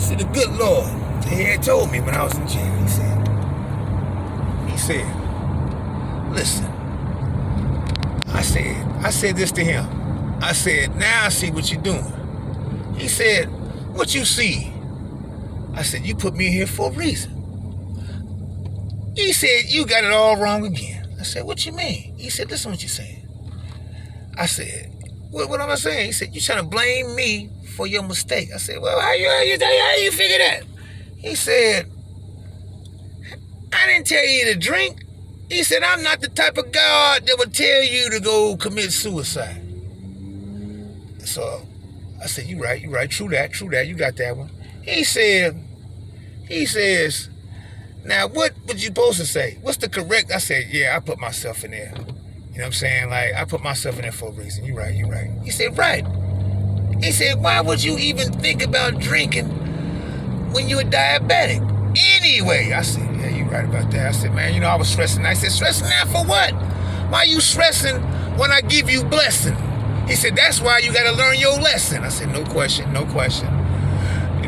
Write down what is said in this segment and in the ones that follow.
See, the good Lord, he had told me when I was in jail, he said, listen, I said this to him. I said, now I see what you're doing. He said, what you see? I said, you put me here for a reason. He said, you got it all wrong again. I said, what you mean? He said, listen what you're saying. I said, what am I saying? He said, you're trying to blame me for your mistake. I said, well, how you figure that? He said, I didn't tell you to drink. He said, I'm not the type of God that would tell you to go commit suicide. So I said, you're right. True that. You got that one. He says, now what would you supposed to say? What's the correct? I said, yeah, I put myself in there. You know what I'm saying? Like, I put myself in there for a reason. You're right. He said, right. He said, why would you even think about drinking when you're diabetic? Anyway, I said, yeah, you're right about that. I said, man, I was stressing. I said, stressing out for what? Why you stressing when I give you blessing? He said, that's why you got to learn your lesson. I said, no question. You know what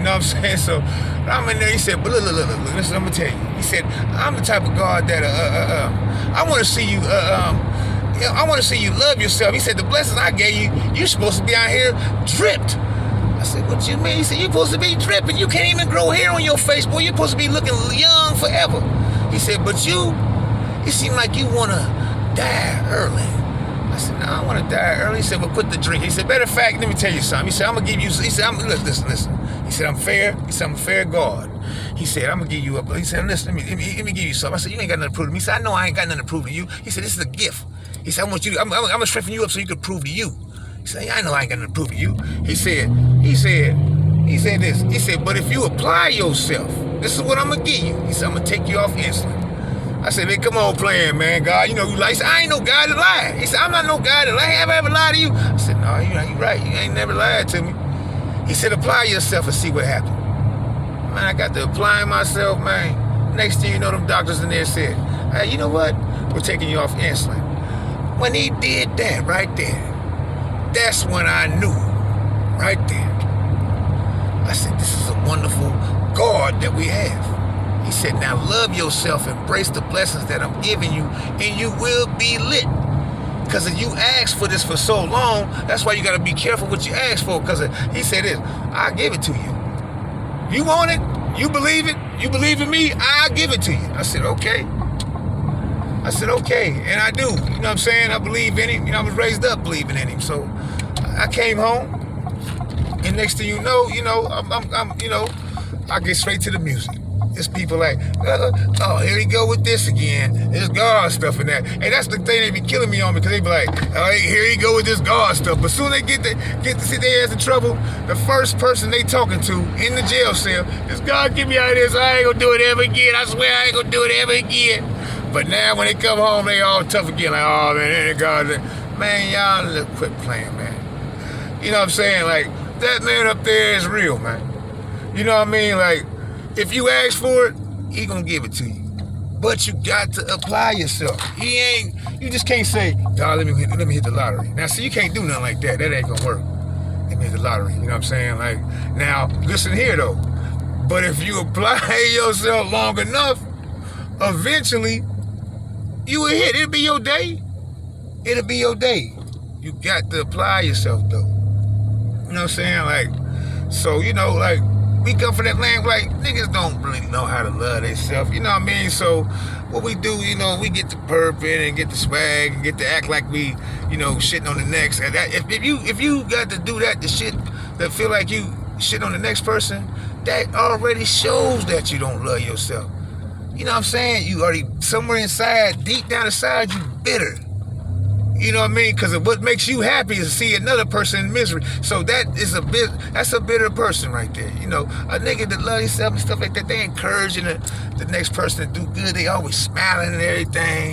I'm saying? So I'm in there. He said, but look, listen, I'm going to tell you. He said, I'm the type of God that I want to see you, I want to see you love yourself. He said, the blessings I gave you, you're supposed to be out here dripped. I said, what you mean? He said, you're supposed to be dripping. You can't even grow hair on your face, boy. You're supposed to be looking young forever. He said, but you seem like you want to die early. I said, no, I don't want to die early. He said, well, quit the drink. He said, matter of fact, let me tell you something. He said, I'm going to give you, he said, listen. He said, I'm fair. He said, I'm a fair God. He said, I'm going to give you up. He said, listen, let me give you something. I said, you ain't got nothing to prove to me. He said, I know I ain't got nothing to prove to you. He said, this is a gift. He said, I'm going to strengthen you up so you can prove to you. He said, I know I ain't got nothing to prove to you. He said this. He said, but if you apply yourself, this is what I'm going to give you. He said, I'm going to take you off insulin. I said, man, come on playing, man. God, you lie. He said, I ain't no guy to lie. He said, I'm not no guy to lie. Have I ever lied to you? I said, no, you're right. You ain't never lied to me. He said, apply yourself and see what happens. Man, I got to apply myself, man. Next thing you know, them doctors in there said, hey, you know what? We're taking you off insulin. When he did that right there, that's when I knew, right there. I said, this is a wonderful God that we have. He said, now love yourself, embrace the blessings that I'm giving you, and you will be lit. Because if you ask for this for so long, that's why you got to be careful what you ask for. Because he said this, I'll give it to you. You want it? You believe it? You believe in me? I'll give it to you. I said, okay. And I do. You know what I'm saying? I believe in him. I was raised up believing in him. So I came home, and next thing you know, I get straight to the music. It's people like, oh, here he go with this again. This God stuff and that. And that's the thing they be killing me on, because they be like, oh, here he go with this God stuff. But soon they get to see their ass in trouble, the first person they talking to in the jail cell is, God, get me out of this. I ain't gonna do it ever again. I swear I ain't gonna do it ever again. But now when they come home, they all tough again. Like, oh, man, God. Man, y'all quit playing, man. You know what I'm saying? Like, that man up there is real, man. You know what I mean? Like, if you ask for it, he gonna give it to you. But you got to apply yourself. You just can't say, God, let me hit the lottery. Now, see, you can't do nothing like that. That ain't gonna work. Let me hit the lottery. You know what I'm saying? Like, now, listen here, though. But if you apply yourself long enough, eventually, you will hit. It'll be your day. You got to apply yourself, though. You know what I'm saying? Like, so, like, we come from that land, like, niggas don't really know how to love themselves, you know what I mean? So, what we do, we get to burping and get the swag and get to act like we, shitting on the next. And that, if you got to do that, the shit that feel like you shit on the next person, that already shows that you don't love yourself. You know what I'm saying? You already, somewhere inside, deep down inside, you bitter. You know what I mean? Because what makes you happy is to see another person in misery. So that's a bitter person right there. A nigga that love himself and stuff like that, they encouraging the next person to do good. They always smiling and everything.